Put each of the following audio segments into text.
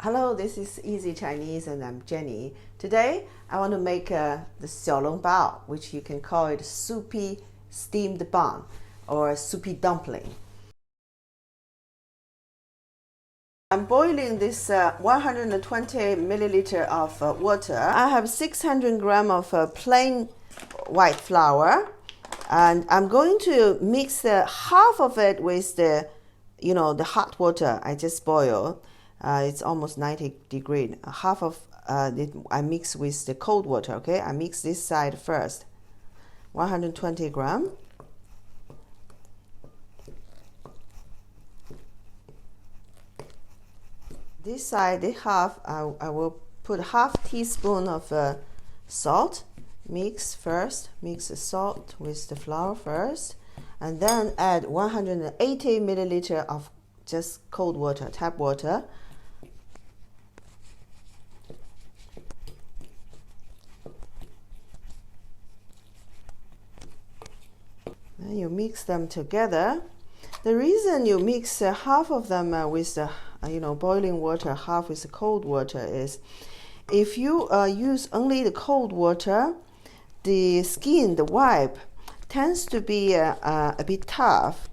Hello, this is Easy Chinese and I'm Jenny. Today I want to make the Xiao Long Bao, which you can call it soupy steamed bun or soupy dumpling. I'm boiling this 120 milliliter of water. I have 600 gram of plain white flour, and I'm going to mix half of it with the hot water I just boiled. It's almost 90 degrees. Half of it I mix with the cold water. Okay, I mix this side first. 120 gram. This side, the half, I will put half teaspoon of salt. Mix first. Mix the salt with the flour first, and then add 180 milliliter of just cold water, tap water. Then you mix them together. The reason you mix half of them with the boiling water, half with the cold water is if you use only the cold water, the skin, the wipe, tends to be a bit tough.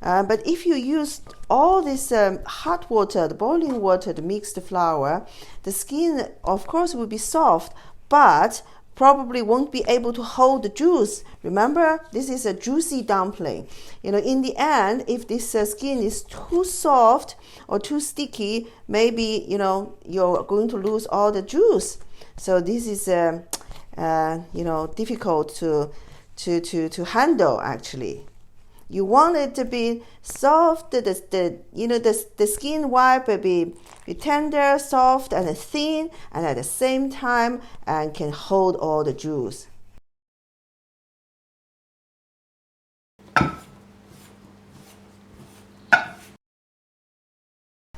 But if you use all this hot water, the boiling water to mix the flour, the skin, of course, will be soft, but probably won't be able to hold the juice. Remember, this is a juicy dumpling. In the end, if this skin is too soft or too sticky, maybe you're going to lose all the juice. So this is difficult to handle actually. You want it to be soft, the skin wipe will be tender, soft, and thin, and at the same time, and can hold all the juice. I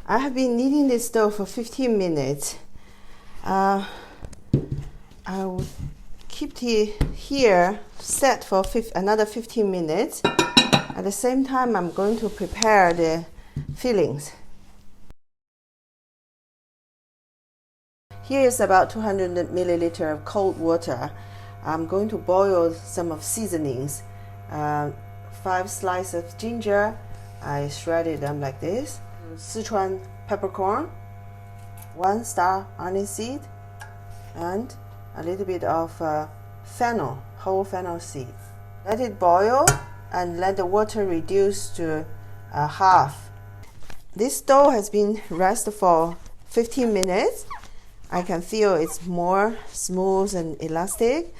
have been kneading this dough for 15 minutes. I will keep it here set for another 15 minutes. At the same time, I'm going to prepare the fillings. Here is about 200 milliliter of cold water. I'm going to boil some of seasonings. 5 slices of ginger. I shredded them like this. Sichuan peppercorn. 1 star onion seed. And a little bit of fennel, whole fennel seed. Let it boil and let the water reduce to half. This dough has been rested for 15 minutes. I can feel it's more smooth and elastic.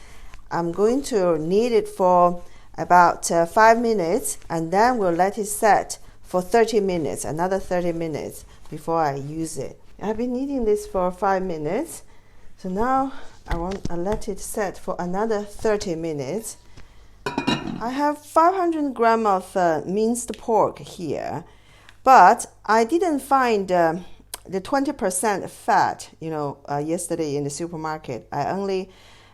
I'm going to knead it for about 5 minutes, and then we'll let it set for 30 minutes, another 30 minutes before I use it. I've been kneading this for 5 minutes, so now I let it set for another 30 minutes. I have 500 gram of minced pork here, but I didn't find the 20% fat, yesterday in the supermarket. I only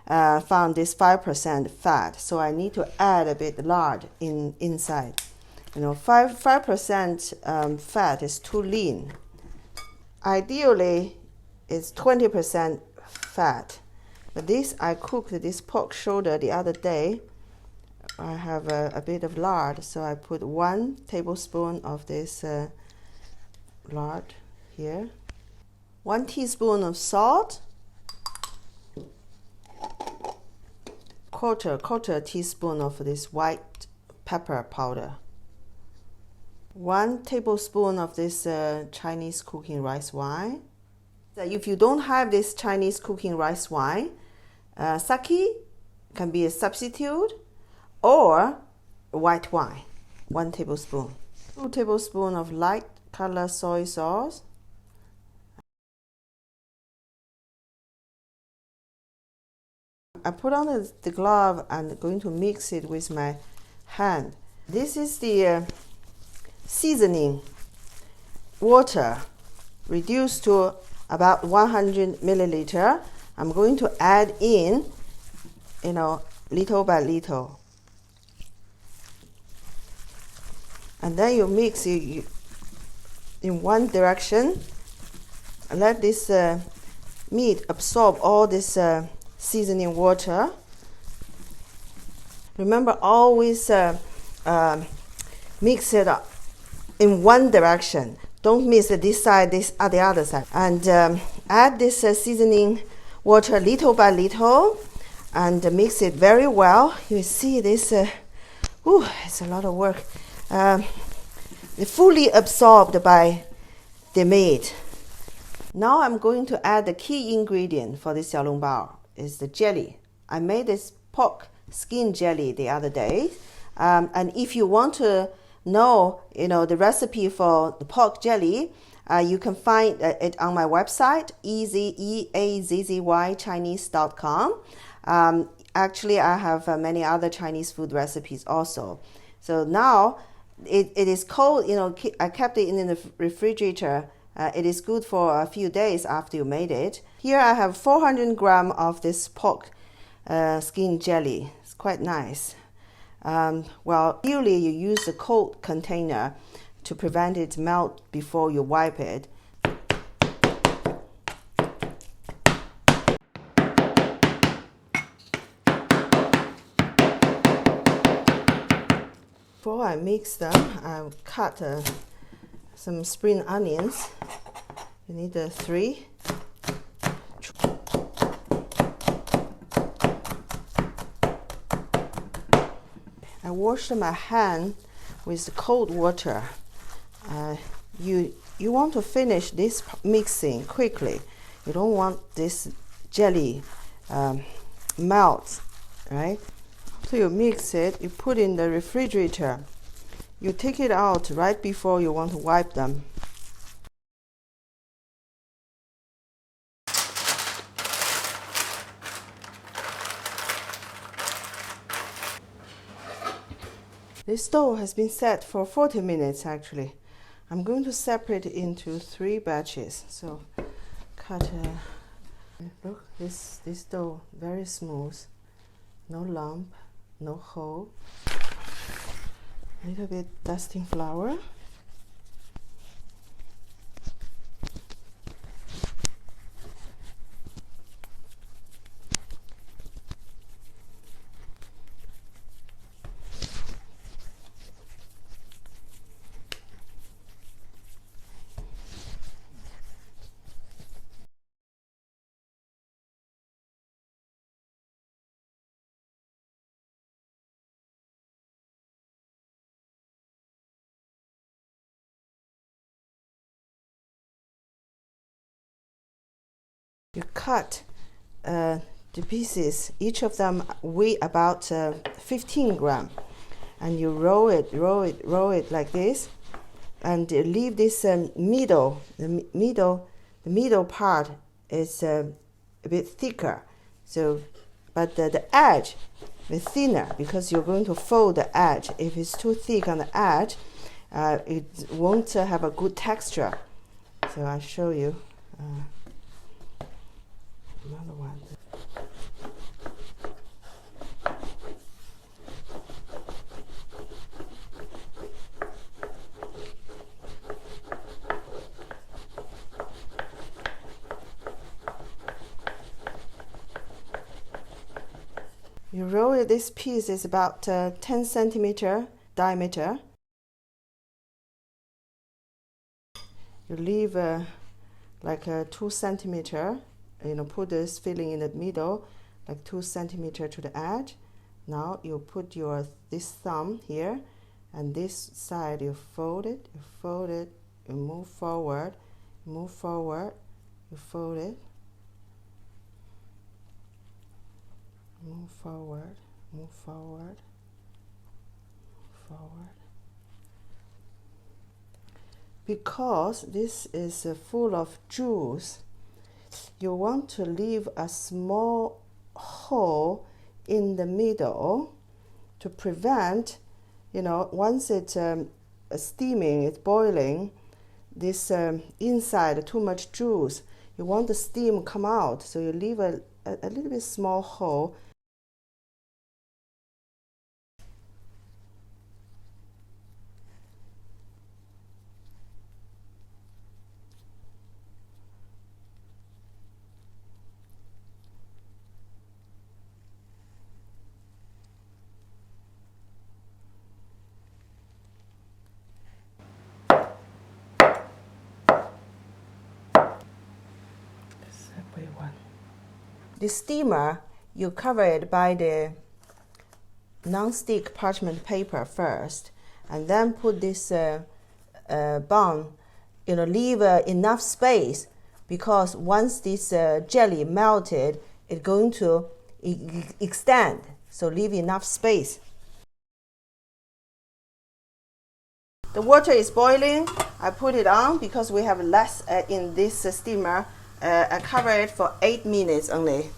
found this 5% fat, so I need to add a bit lard inside. 5% fat is too lean. Ideally, it's 20% fat. But I cooked this pork shoulder the other day. I have a bit of lard, so I put 1 tablespoon of this lard here. 1 teaspoon of salt. Quarter teaspoon of this white pepper powder. 1 tablespoon of this Chinese cooking rice wine. If you don't have this Chinese cooking rice wine, sake can be a substitute, or white wine, 1 tablespoon. 2 tablespoons of light color soy sauce. I put on the glove and going to mix it with my hand. This is the seasoning water reduced to about 100 milliliter. I'm going to add in, little by little. And then you mix it in one direction let this meat absorb all this seasoning water. Remember, always mix it up in one direction. Don't mix it this side, this the other side. And add this seasoning water little by little, and mix it very well. You see this, it's a lot of work. Fully absorbed by the meat. Now I'm going to add the key ingredient for this Xiao Long Bao, is the jelly. I made this pork skin jelly the other day. And if you want to know, the recipe for the pork jelly, you can find it on my website, eazzchinese.com. Actually, I have many other Chinese food recipes also. So now it is cold. I kept it in the refrigerator. It is good for a few days after you made it. Here I have 400 grams of this pork skin jelly. It's quite nice. Usually you use a cold container to prevent it melt before you wipe it. Before I mix them, I'll cut some spring onions. You need 3. I wash my hand with cold water. You want to finish this mixing quickly. You don't want this jelly melt, right? So you mix it, you put in the refrigerator. You take it out right before you want to wipe them. This dough has been set for 40 minutes actually. I'm going to separate it into 3 batches. So cut look, this dough very smooth, no lump, no hole. A little bit dusting flour. You cut the pieces, each of them weigh about 15 grams, and you roll it like this, and leave this middle. The middle part is a bit thicker, so but the edge is thinner because you're going to fold the edge. If it's too thick on the edge, it won't have a good texture. So I'll show you. Another one. You roll it, this piece is about 10 centimeter diameter. You leave like 2 centimeter. Put this filling in the middle, like 2 centimeter to the edge. Now you put this thumb here, and this side you fold it, you move forward, you fold it, move forward. Because this is full of juice, you want to leave a small hole in the middle to prevent, once it's steaming, it's boiling, this inside too much juice. You want the steam come out, so you leave a little bit small hole. The steamer, you cover it by the non-stick parchment paper first, and then put this bun, leave enough space, because once this jelly melted, it's going to extend, so leave enough space. The water is boiling. I put it on because we have less in this steamer. I cover it for 8 minutes only.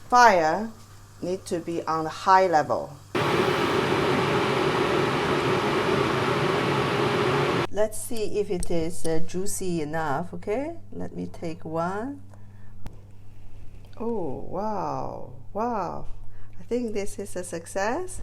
Fire needs to be on the high level. Let's see if it is juicy enough, okay? Let me take one. Oh, wow, wow. I think this is a success.